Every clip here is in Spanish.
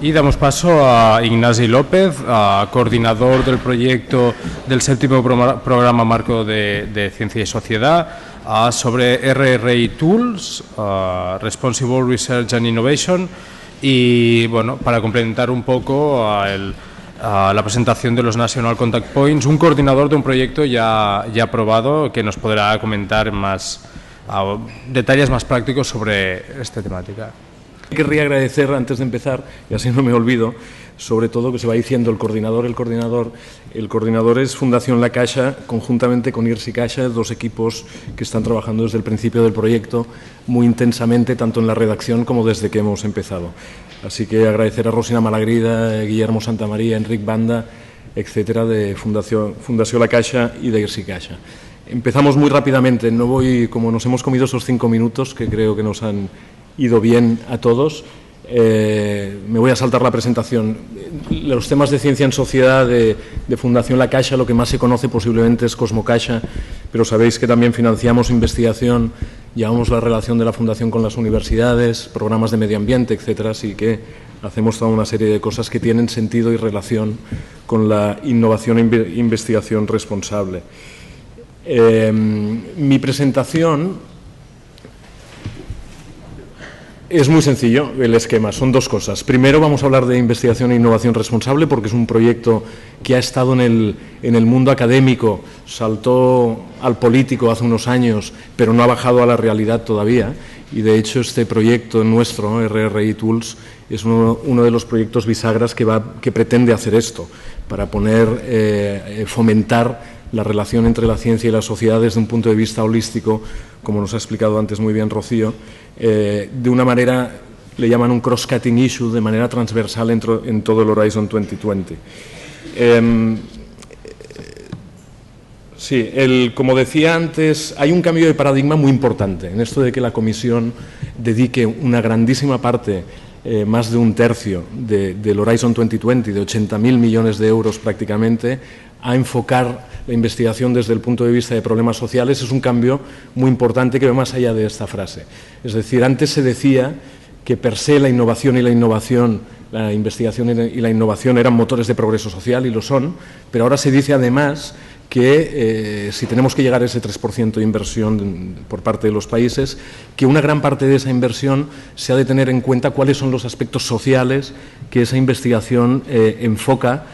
Y damos paso a Ignasi López, coordinador del proyecto del séptimo programa marco de Ciencia y Sociedad, sobre RRI Tools, Responsible Research and Innovation, y bueno, para complementar un poco la presentación de los National Contact Points, un coordinador de un proyecto ya aprobado que nos podrá comentar detalles más prácticos sobre esta temática. Querría agradecer, antes de empezar, y así no me olvido, sobre todo que se va diciendo el coordinador es Fundación La Caixa, conjuntamente con IRSI Caixa, dos equipos que están trabajando desde el principio del proyecto muy intensamente, tanto en la redacción como desde que hemos empezado. Así que agradecer a Rosina Malagrida, Guillermo Santamaría, Enric Banda, etcétera, de Fundación La Caixa y de IRSI Caixa. Empezamos muy rápidamente, como nos hemos comido esos 5 minutos, que creo que nos han ido bien a todos, me voy a saltar la presentación. Los temas de ciencia en sociedad de Fundación La Caixa, lo que más se conoce posiblemente es Cosmo Caixa, pero sabéis que también financiamos investigación, llevamos la relación de la Fundación con las universidades, programas de medio ambiente, etcétera, así que hacemos toda una serie de cosas que tienen sentido y relación con la innovación e investigación responsable. Mi presentación es muy sencillo, el esquema, son dos cosas. Primero vamos a hablar de investigación e innovación responsable porque es un proyecto que ha estado en el mundo académico, saltó al político hace unos años, pero no ha bajado a la realidad todavía. Y de hecho este proyecto nuestro, ¿no? RRI Tools, es uno de los proyectos bisagras que pretende hacer esto, para fomentar la relación entre la ciencia y la sociedad desde un punto de vista holístico, como nos ha explicado antes muy bien Rocío, de una manera, le llaman un cross-cutting issue, de manera transversal en todo el Horizon 2020. Como decía antes, hay un cambio de paradigma muy importante en esto de que la Comisión dedique una grandísima parte, más de un tercio del Horizon 2020, de 80.000 millones de euros prácticamente, a enfocar la investigación desde el punto de vista de problemas sociales. Es un cambio muy importante que va más allá de esta frase. Es decir, antes se decía que per se la investigación y la innovación eran motores de progreso social, y lo son, pero ahora se dice además que si tenemos que llegar a ese 3% de inversión por parte de los países, que una gran parte de esa inversión se ha de tener en cuenta cuáles son los aspectos sociales que esa investigación enfoca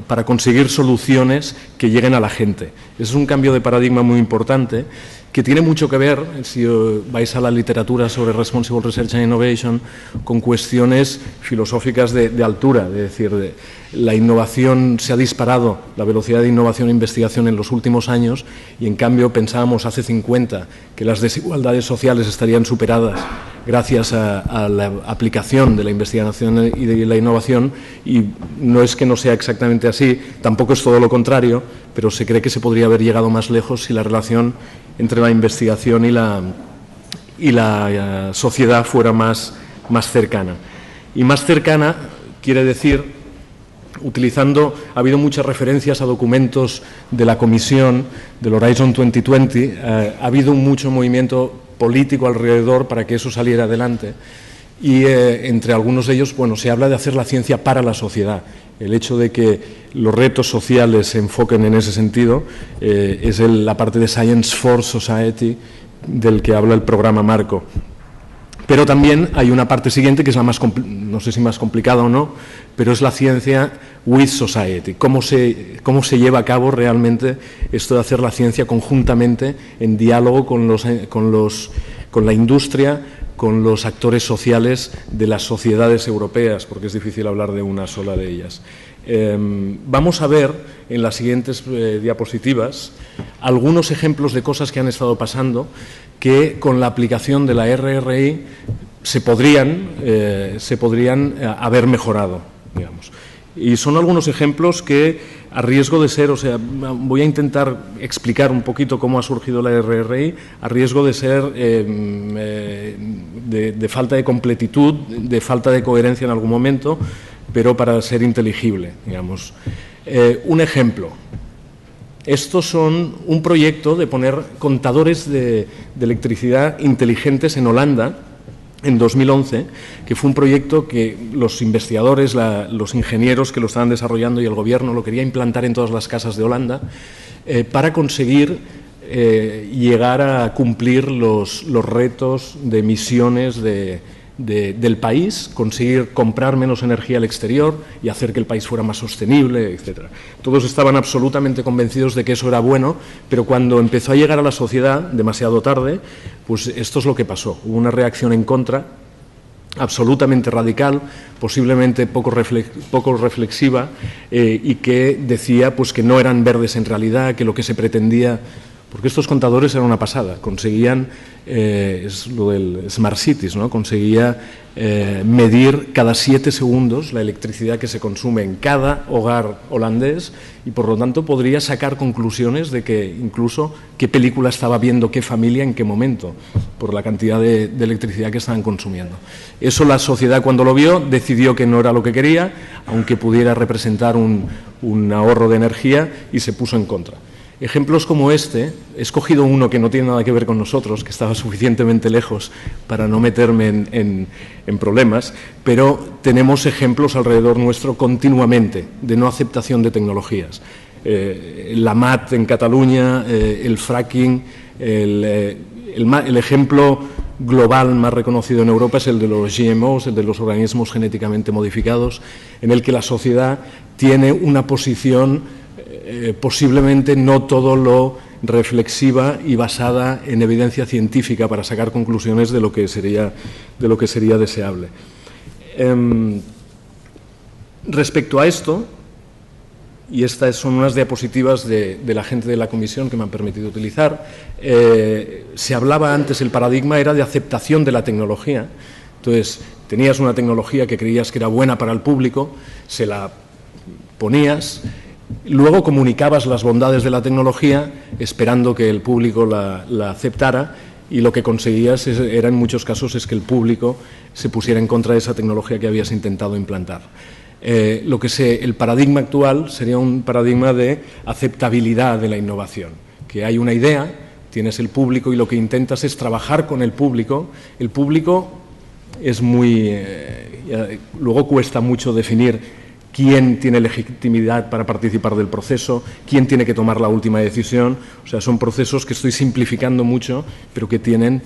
para conseguir soluciones que lleguen a la gente. Ese es un cambio de paradigma muy importante que tiene mucho que ver, si vais a la literatura sobre Responsible Research and Innovation, con cuestiones filosóficas de altura, es decir, la innovación se ha disparado, la velocidad de innovación e investigación en los últimos años, y en cambio pensábamos hace 50 que las desigualdades sociales estarían superadas gracias a la aplicación de la investigación y de la innovación, y no es que no sea exactamente así, tampoco es todo lo contrario, pero se cree que se podría haber llegado más lejos si la relación entre la investigación y la sociedad fuera más cercana. Y más cercana quiere decir, ha habido muchas referencias a documentos de la Comisión, del Horizon 2020, ha habido mucho movimiento político alrededor para que eso saliera adelante, y entre algunos de ellos, se habla de hacer la ciencia para la sociedad. El hecho de que los retos sociales se enfoquen en ese sentido es la parte de Science for Society del que habla el programa marco. Pero también hay una parte siguiente que es la más, no sé si más complicada o no, pero es la ciencia with society. Cómo se lleva a cabo realmente esto de hacer la ciencia conjuntamente en diálogo con la industria, con los actores sociales de las sociedades europeas, porque es difícil hablar de una sola de ellas. Vamos a ver en las siguientes diapositivas algunos ejemplos de cosas que han estado pasando que con la aplicación de la RRI se podrían haber mejorado, digamos. Y son algunos ejemplos que, a riesgo de ser, voy a intentar explicar un poquito cómo ha surgido la RRI, a riesgo de ser de falta de completitud, de falta de coherencia en algún momento, pero para ser inteligible, digamos. Un ejemplo. Estos son un proyecto de poner contadores de electricidad inteligentes en Holanda, en 2011, que fue un proyecto que los investigadores, los ingenieros que lo estaban desarrollando y el gobierno lo quería implantar en todas las casas de Holanda para conseguir llegar a cumplir los retos de emisiones del país, conseguir comprar menos energía al exterior y hacer que el país fuera más sostenible, etc. Todos estaban absolutamente convencidos de que eso era bueno, pero cuando empezó a llegar a la sociedad, demasiado tarde, pues esto es lo que pasó. Hubo una reacción en contra, absolutamente radical, posiblemente poco reflexiva, y que decía pues, que no eran verdes en realidad, que lo que se pretendía... Porque estos contadores eran una pasada, conseguían, es lo del Smart Cities, ¿no? Conseguía medir cada 7 segundos la electricidad que se consume en cada hogar holandés y por lo tanto podría sacar conclusiones de que incluso qué película estaba viendo qué familia en qué momento, por la cantidad de electricidad que estaban consumiendo. Eso la sociedad cuando lo vio decidió que no era lo que quería, aunque pudiera representar un ahorro de energía y se puso en contra. Ejemplos como este, he escogido uno que no tiene nada que ver con nosotros, que estaba suficientemente lejos para no meterme en problemas, pero tenemos ejemplos alrededor nuestro continuamente de no aceptación de tecnologías. La MAT en Cataluña, el fracking, el ejemplo global más reconocido en Europa es el de los GMOs, el de los organismos genéticamente modificados, en el que la sociedad tiene una posición posiblemente no todo lo reflexiva y basada en evidencia científica para sacar conclusiones de lo que sería deseable. Respecto a esto, y estas son unas diapositivas de la gente de la comisión que me han permitido utilizar, se hablaba antes, el paradigma era de aceptación de la tecnología. Entonces, tenías una tecnología que creías que era buena para el público, se la ponías, luego comunicabas las bondades de la tecnología esperando que el público la aceptara y lo que conseguías era en muchos casos es que el público se pusiera en contra de esa tecnología que habías intentado implantar. El paradigma actual sería un paradigma de aceptabilidad de la innovación, que hay una idea, tienes el público y lo que intentas es trabajar con el público. El público es muy... luego cuesta mucho definir quién tiene legitimidad para participar del proceso, quién tiene que tomar la última decisión. O sea, son procesos que estoy simplificando mucho, pero que tienen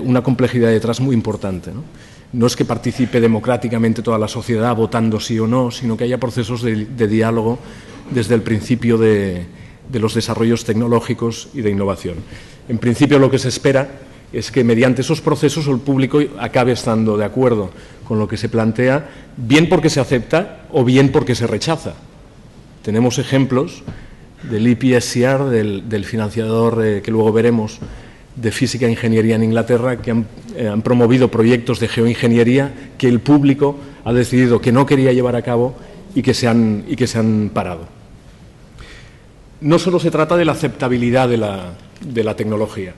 una complejidad detrás muy importante, ¿no? No es que participe democráticamente toda la sociedad votando sí o no, sino que haya procesos de diálogo desde el principio de los desarrollos tecnológicos y de innovación. En principio, lo que se espera es que mediante esos procesos el público acabe estando de acuerdo con lo que se plantea, bien porque se acepta o bien porque se rechaza. Tenemos ejemplos del IPSCR, del financiador que luego veremos, de física e ingeniería en Inglaterra, que han promovido proyectos de geoingeniería que el público ha decidido que no quería llevar a cabo y que se han parado. No solo se trata de la aceptabilidad de la tecnología.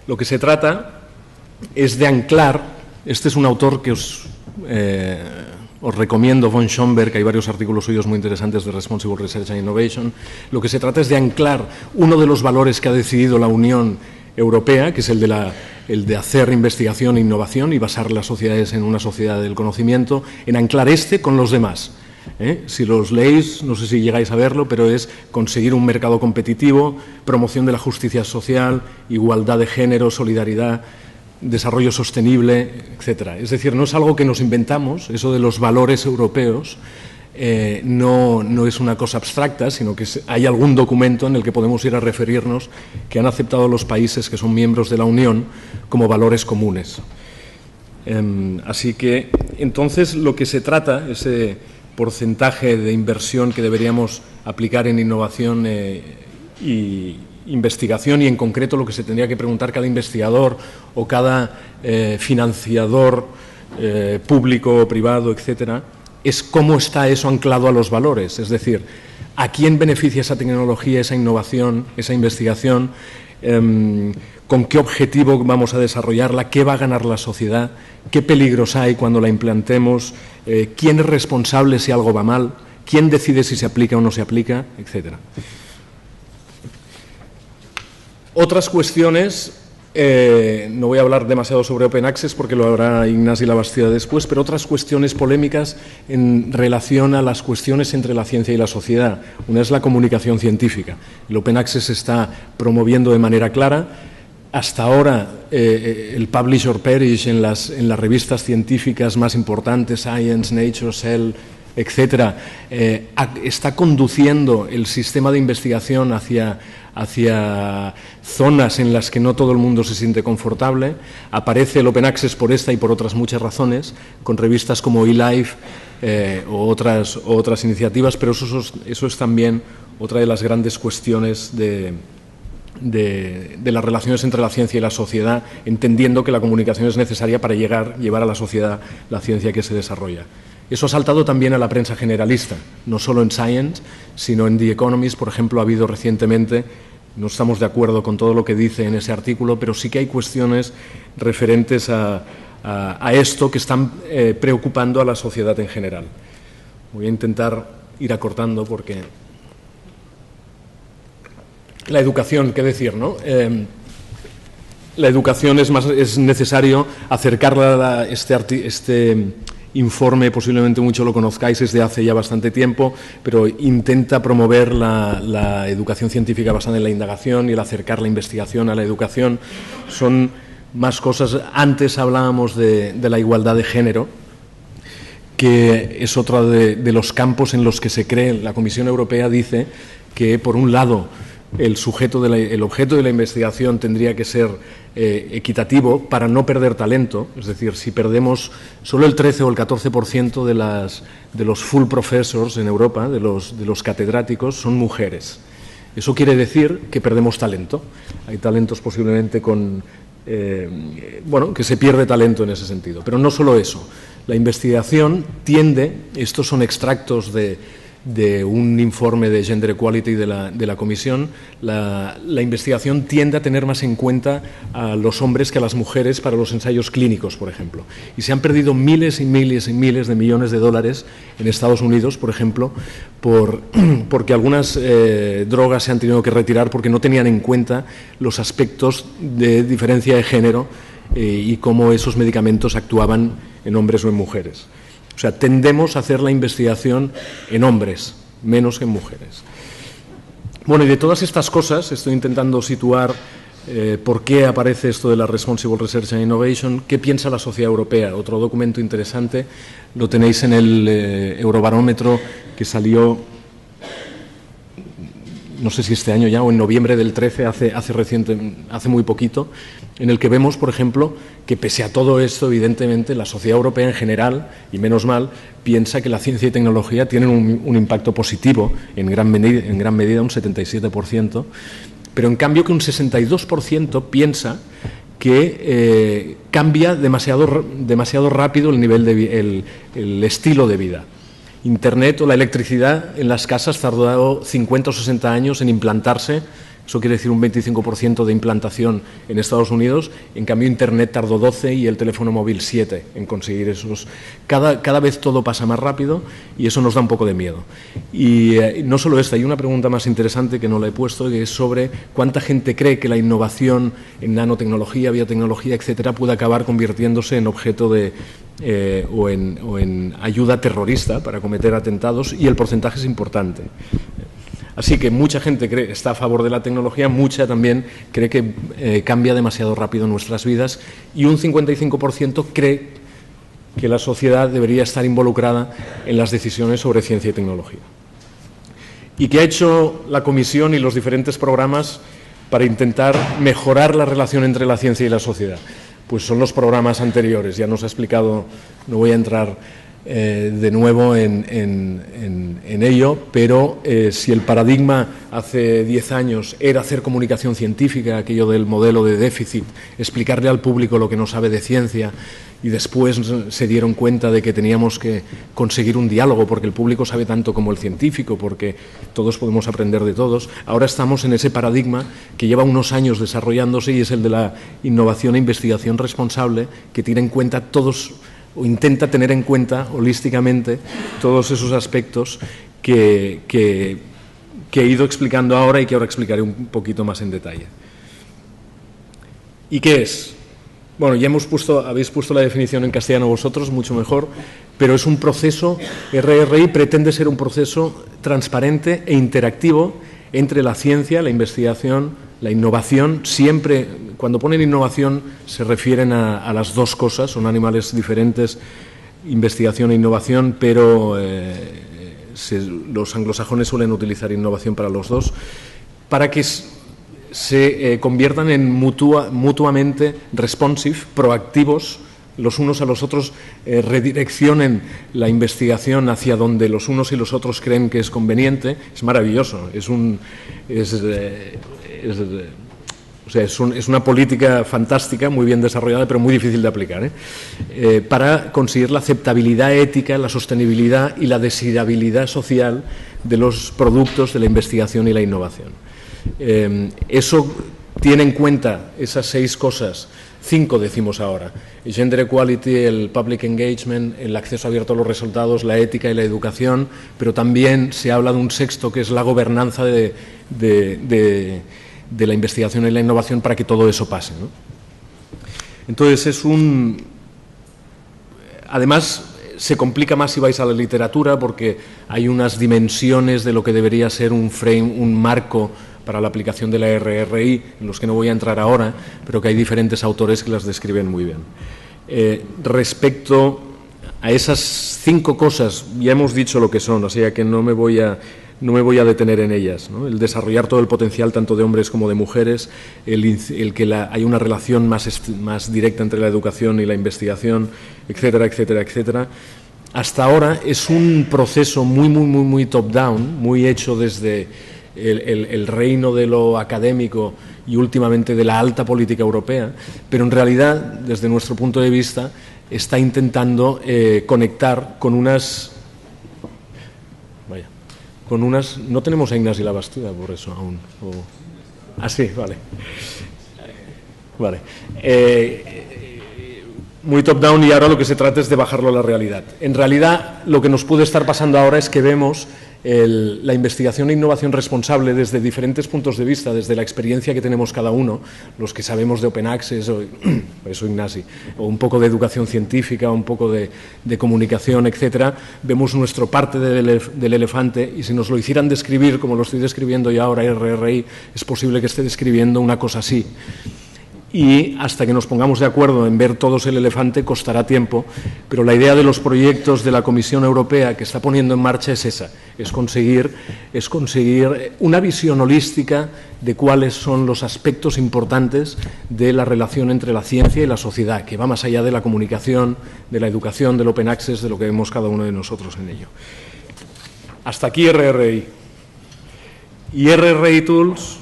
Lo que se trata es de anclar, este es un autor que os recomiendo, von Schomburg, hay varios artículos suyos muy interesantes de Responsible Research and Innovation. Lo que se trata es de anclar uno de los valores que ha decidido la Unión Europea, que es el de hacer investigación e innovación y basar las sociedades en una sociedad del conocimiento, en anclar con los demás. Si los leéis, no sé si llegáis a verlo, pero es conseguir un mercado competitivo, promoción de la justicia social, igualdad de género, solidaridad, desarrollo sostenible, etcétera. Es decir, no es algo que nos inventamos, eso de los valores europeos no es una cosa abstracta, sino que hay algún documento en el que podemos ir a referirnos que han aceptado los países que son miembros de la Unión como valores comunes. Así que, entonces, lo que se trata, ese porcentaje de inversión que deberíamos aplicar en innovación y investigación, y en concreto lo que se tendría que preguntar cada investigador o cada financiador público o privado, etcétera, es cómo está eso anclado a los valores, es decir, a quién beneficia esa tecnología, esa innovación, esa investigación, con qué objetivo vamos a desarrollarla, qué va a ganar la sociedad, qué peligros hay cuando la implantemos, quién es responsable si algo va mal, quién decide si se aplica o no se aplica, etcétera. Otras cuestiones No voy a hablar demasiado sobre Open Access porque lo hará Ignasi Labastida después, pero otras cuestiones polémicas en relación a las cuestiones entre la ciencia y la sociedad. Una es la comunicación científica. El Open Access se está promoviendo de manera clara. Hasta ahora, el publish or perish en las revistas científicas más importantes, Science, Nature, Cell, etcétera, está conduciendo el sistema de investigación hacia zonas en las que no todo el mundo se siente confortable. Aparece el Open Access por esta y por otras muchas razones, con revistas como eLife o otras iniciativas, pero eso es también otra de las grandes cuestiones de las relaciones entre la ciencia y la sociedad, entendiendo que la comunicación es necesaria para llevar a la sociedad la ciencia que se desarrolla. Eso ha saltado también a la prensa generalista, no solo en Science, sino en The Economist, por ejemplo, ha habido recientemente, no estamos de acuerdo con todo lo que dice en ese artículo, pero sí que hay cuestiones referentes a esto que están preocupando a la sociedad en general. Voy a intentar ir acortando porque... La educación, ¿qué decir, no? La educación es necesario acercarla a este informe, posiblemente mucho lo conozcáis, es de hace ya bastante tiempo, pero intenta promover la educación científica basada en la indagación y el acercar la investigación a la educación. Son más cosas. Antes hablábamos de la igualdad de género, que es otro de los campos en los que se cree. La Comisión Europea dice que, por un lado, el objeto de la investigación tendría que ser equitativo para no perder talento, es decir, si perdemos solo el 13 o el 14% de los full professors en Europa, de los catedráticos, son mujeres. Eso quiere decir que perdemos talento. Hay talentos posiblemente que se pierde talento en ese sentido. Pero no solo eso. La investigación tiende, estos son extractos de un informe de Gender Equality de la Comisión, la investigación tiende a tener más en cuenta a los hombres que a las mujeres para los ensayos clínicos, por ejemplo. Y se han perdido miles y miles y miles de millones de dólares en Estados Unidos, por ejemplo, porque algunas drogas se han tenido que retirar porque no tenían en cuenta los aspectos de diferencia de género y cómo esos medicamentos actuaban en hombres o en mujeres. O sea, tendemos a hacer la investigación en hombres, menos que en mujeres. Bueno, y de todas estas cosas estoy intentando situar por qué aparece esto de la Responsible Research and Innovation, qué piensa la sociedad europea. Otro documento interesante lo tenéis en el Eurobarómetro que salió, no sé si este año ya o en noviembre del 13, hace muy poquito, en el que vemos, por ejemplo, que pese a todo esto, evidentemente, la sociedad europea en general, y menos mal, piensa que la ciencia y tecnología tienen un impacto positivo, en gran medida un 77%, pero en cambio que un 62% piensa que cambia demasiado rápido el nivel el estilo de vida. Internet o la electricidad en las casas tardó 50 o 60 años en implantarse. Eso quiere decir un 25% de implantación en Estados Unidos. En cambio, Internet tardó 12 y el teléfono móvil 7 en conseguir esos. Cada vez todo pasa más rápido y eso nos da un poco de miedo. Y no solo esta, hay una pregunta más interesante que no la he puesto, que es sobre cuánta gente cree que la innovación en nanotecnología, biotecnología, etcétera, puede acabar convirtiéndose en objeto de o en ayuda terrorista para cometer atentados, y el porcentaje es importante. Así que mucha gente está a favor de la tecnología, mucha también cree que cambia demasiado rápido nuestras vidas, y un 55% cree que la sociedad debería estar involucrada en las decisiones sobre ciencia y tecnología. ¿Y qué ha hecho la Comisión y los diferentes programas para intentar mejorar la relación entre la ciencia y la sociedad? Pues son los programas anteriores, ya nos ha explicado, no voy a entrar de nuevo en ello, pero si el paradigma hace 10 años era hacer comunicación científica, aquello del modelo de déficit, explicarle al público lo que no sabe de ciencia, y después se dieron cuenta de que teníamos que conseguir un diálogo porque el público sabe tanto como el científico, porque todos podemos aprender de todos. Ahora estamos en ese paradigma que lleva unos años desarrollándose y es el de la innovación e investigación responsable, que tiene en cuenta todos, o intenta tener en cuenta holísticamente todos esos aspectos que he ido explicando ahora y que ahora explicaré un poquito más en detalle. ¿Y qué es? Bueno, ya habéis puesto la definición en castellano vosotros, mucho mejor, pero es un proceso, RRI pretende ser un proceso transparente e interactivo entre la ciencia, la investigación, la innovación. Siempre, cuando ponen innovación, se refieren a las dos cosas, son animales diferentes, investigación e innovación, pero los anglosajones suelen utilizar innovación para los dos, para que se conviertan en mutuamente responsive, proactivos, los unos a los otros, redireccionen la investigación hacia donde los unos y los otros creen que es conveniente. Es maravilloso, es una política fantástica, muy bien desarrollada, pero muy difícil de aplicar, para conseguir la aceptabilidad ética, la sostenibilidad y la desirabilidad social de los productos de la investigación y la innovación. Eso tiene en cuenta esas 6 cosas, 5 decimos ahora: el gender equality, el public engagement, el acceso abierto a los resultados, la ética y la educación, pero también se habla de un 6º, que es la gobernanza de la investigación y la innovación, para que todo eso pase, ¿no? Entonces además se complica más si vais a la literatura, porque hay unas dimensiones de lo que debería ser un marco para la aplicación de la RRI, en los que no voy a entrar ahora, pero que hay diferentes autores que las describen muy bien. Respecto a esas 5 cosas, ya hemos dicho lo que son, o sea que no me voy a detener en ellas, ¿no? El desarrollar todo el potencial tanto de hombres como de mujeres, el que hay una relación más directa entre la educación y la investigación, etcétera, etcétera, etcétera. Hasta ahora es un proceso muy top-down, muy hecho desde el reino de lo académico y últimamente de la alta política europea, pero en realidad, desde nuestro punto de vista, está intentando conectar con unas... No tenemos a Ignasi Labastida por eso aún. Sí, vale. Vale. Muy top-down, y ahora lo que se trata es de bajarlo a la realidad. En realidad, lo que nos puede estar pasando ahora es que vemos la investigación e innovación responsable desde diferentes puntos de vista, desde la experiencia que tenemos cada uno, los que sabemos de Open Access, eso Ignasi, o un poco de educación científica, un poco de comunicación, etcétera. Vemos nuestra parte del elefante, y si nos lo hicieran describir, como lo estoy describiendo yo ahora, RRI, es posible que esté describiendo una cosa así. Y hasta que nos pongamos de acuerdo en ver todos el elefante costará tiempo, pero la idea de los proyectos de la Comisión Europea que está poniendo en marcha es esa, es conseguir una visión holística de cuáles son los aspectos importantes de la relación entre la ciencia y la sociedad, que va más allá de la comunicación, de la educación, del Open Access, de lo que vemos cada uno de nosotros en ello. Hasta aquí RRI. Y RRI Tools,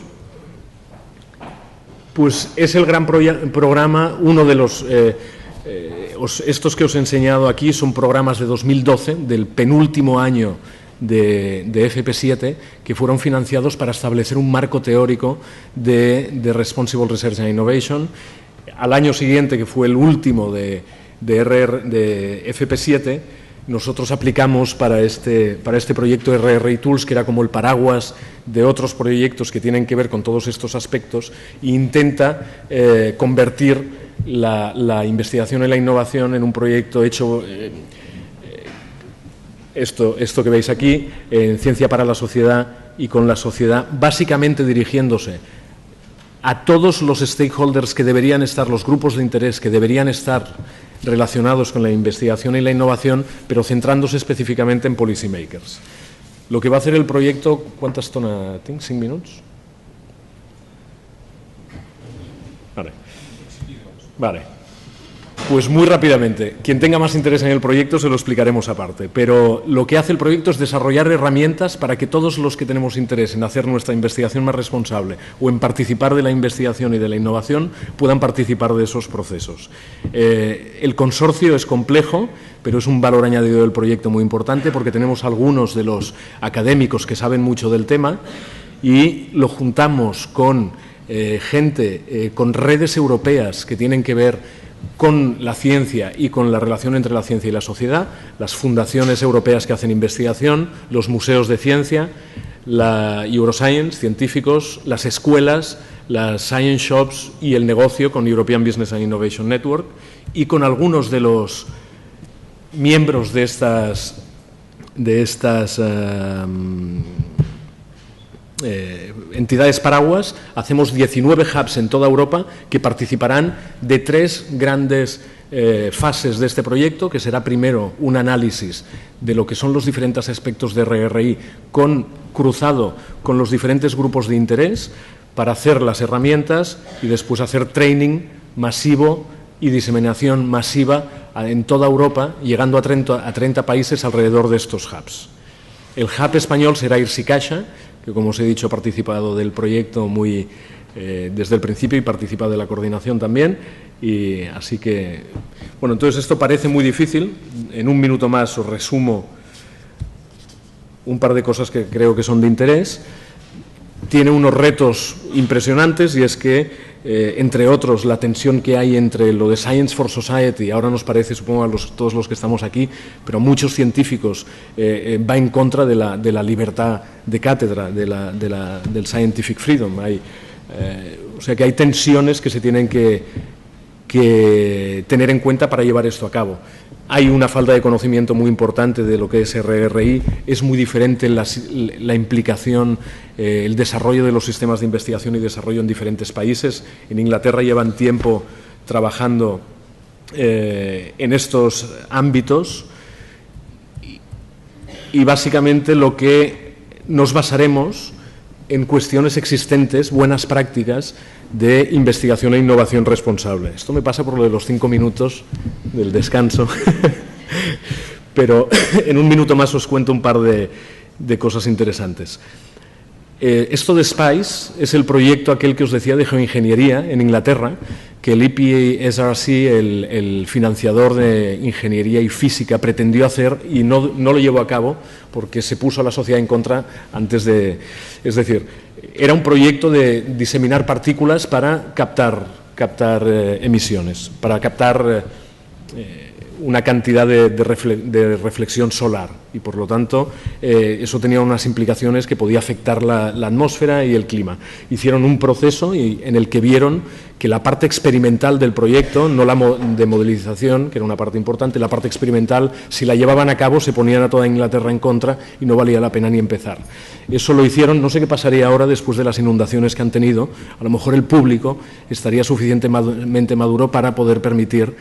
pues es el gran programa, uno de los... estos que os he enseñado aquí son programas de 2012, del penúltimo año de FP7, que fueron financiados para establecer un marco teórico de Responsible Research and Innovation. Al año siguiente, que fue el último de FP7, nosotros aplicamos para este proyecto RRI Tools, que era como el paraguas de otros proyectos que tienen que ver con todos estos aspectos, e intenta convertir la investigación y la innovación en un proyecto hecho, esto que veis aquí, en ciencia para la sociedad y con la sociedad, básicamente dirigiéndose a todos los stakeholders que deberían estar, los grupos de interés que deberían estar relacionados con la investigación y la innovación, pero centrándose específicamente en policymakers. Lo que va a hacer el proyecto, ¿cuántas estona tinc? 5 minutos? Vale. Pues muy rápidamente, quien tenga más interés en el proyecto se lo explicaremos aparte, pero lo que hace el proyecto es desarrollar herramientas para que todos los que tenemos interés en hacer nuestra investigación más responsable o en participar de la investigación y de la innovación puedan participar de esos procesos. El consorcio es complejo, pero es un valor añadido del proyecto muy importante, porque tenemos algunos de los académicos que saben mucho del tema y lo juntamos con gente, con redes europeas que tienen que ver con la ciencia y con la relación entre la ciencia y la sociedad, las fundaciones europeas que hacen investigación, los museos de ciencia, la Euroscience, científicos, las escuelas, las Science Shops y el negocio con European Business and Innovation Network y con algunos de los miembros de estas entidades paraguas. Hacemos 19 hubs en toda Europa que participarán de 3 grandes fases de este proyecto, que será primero un análisis de lo que son los diferentes aspectos de RRI cruzado con los diferentes grupos de interés para hacer las herramientas y después hacer training masivo y diseminación masiva en toda Europa, llegando a 30 países alrededor de estos hubs. El hub español será Irsicaixa, que como os he dicho ha participado del proyecto desde el principio y participa de la coordinación también. Y así que, bueno, entonces esto parece muy difícil. En un minuto más os resumo un par de cosas que creo que son de interés. Tiene unos retos impresionantes y es que, entre otros, la tensión que hay entre lo de Science for Society, ahora nos parece, supongo, a todos los que estamos aquí, pero muchos científicos, va en contra de la libertad de cátedra, del scientific freedom. O sea que hay tensiones que se tienen que tener en cuenta para llevar esto a cabo. Hay una falta de conocimiento muy importante de lo que es RRI, es muy diferente la implicación, el desarrollo de los sistemas de investigación y desarrollo en diferentes países. En Inglaterra llevan tiempo trabajando en estos ámbitos y básicamente lo que nos basaremos en cuestiones existentes, buenas prácticas de investigación e innovación responsable. Esto me pasa por lo de los 5 minutos del descanso, pero en un minuto más os cuento un par de cosas interesantes. Esto de SPICE es el proyecto aquel que os decía de geoingeniería en Inglaterra, que el EPSRC, el financiador de ingeniería y física, pretendió hacer y no lo llevó a cabo porque se puso a la sociedad en contra antes de... Es decir, era un proyecto de diseminar partículas para captar emisiones, para captar una cantidad de reflexión solar y por lo tanto eso tenía unas implicaciones que podía afectar la atmósfera y el clima. Hicieron un proceso en el que vieron que la parte experimental del proyecto, no la de modelización, que era una parte importante, la parte experimental, si la llevaban a cabo se ponían a toda Inglaterra en contra y no valía la pena ni empezar. Eso lo hicieron, no sé qué pasaría ahora después de las inundaciones que han tenido, a lo mejor el público estaría suficientemente maduro para poder permitir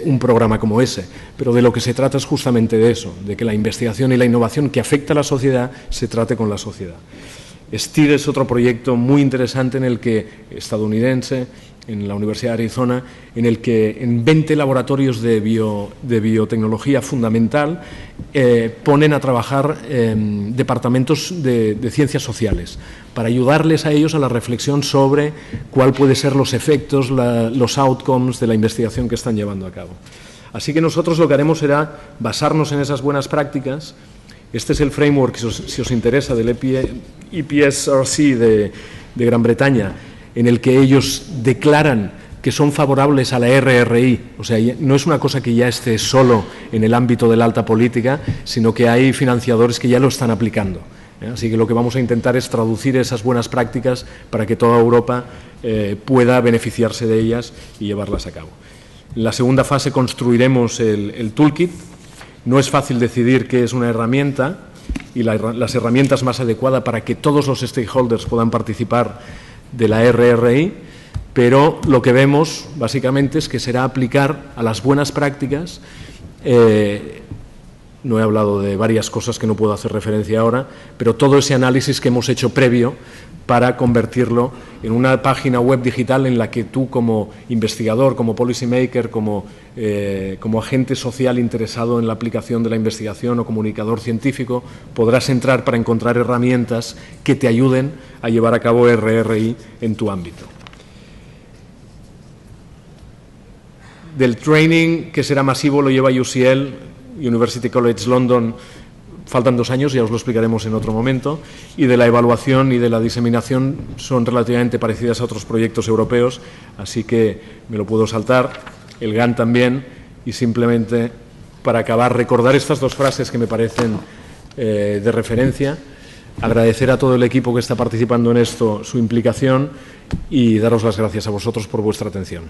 un programa como ese, pero de lo que se trata es justamente de eso, de que la investigación y la innovación que afecta a la sociedad se trate con la sociedad. STEER es otro proyecto muy interesante estadounidense, en la Universidad de Arizona, en el que en 20 laboratorios de biotecnología fundamental ponen a trabajar departamentos de ciencias sociales para ayudarles a ellos a la reflexión sobre cuál pueden ser los efectos, los outcomes de la investigación que están llevando a cabo. Así que nosotros lo que haremos será basarnos en esas buenas prácticas. Este es el framework, si os interesa, del EPSRC de Gran Bretaña, en el que ellos declaran que son favorables a la RRI. O sea, no es una cosa que ya esté solo en el ámbito de la alta política, sino que hay financiadores que ya lo están aplicando. Así que lo que vamos a intentar es traducir esas buenas prácticas para que toda Europa pueda beneficiarse de ellas y llevarlas a cabo. En la segunda fase construiremos el toolkit. No es fácil decidir qué es una herramienta y las herramientas más adecuadas para que todos los stakeholders puedan participar de la RRI, pero lo que vemos básicamente es que será aplicar a las buenas prácticas. No he hablado de varias cosas que no puedo hacer referencia ahora, pero todo ese análisis que hemos hecho previo para convertirlo en una página web digital en la que tú como investigador, como policy maker, como agente social interesado en la aplicación de la investigación o comunicador científico, podrás entrar para encontrar herramientas que te ayuden a llevar a cabo RRI en tu ámbito. Del training, que será masivo, lo lleva UCL, University College London. Faltan 2 años, ya os lo explicaremos en otro momento, y de la evaluación y de la diseminación son relativamente parecidas a otros proyectos europeos, así que me lo puedo saltar, el GAN también, y simplemente para acabar recordar estas 2 frases que me parecen de referencia. agradecer a todo el equipo que está participando en esto su implicación y daros las gracias a vosotros por vuestra atención.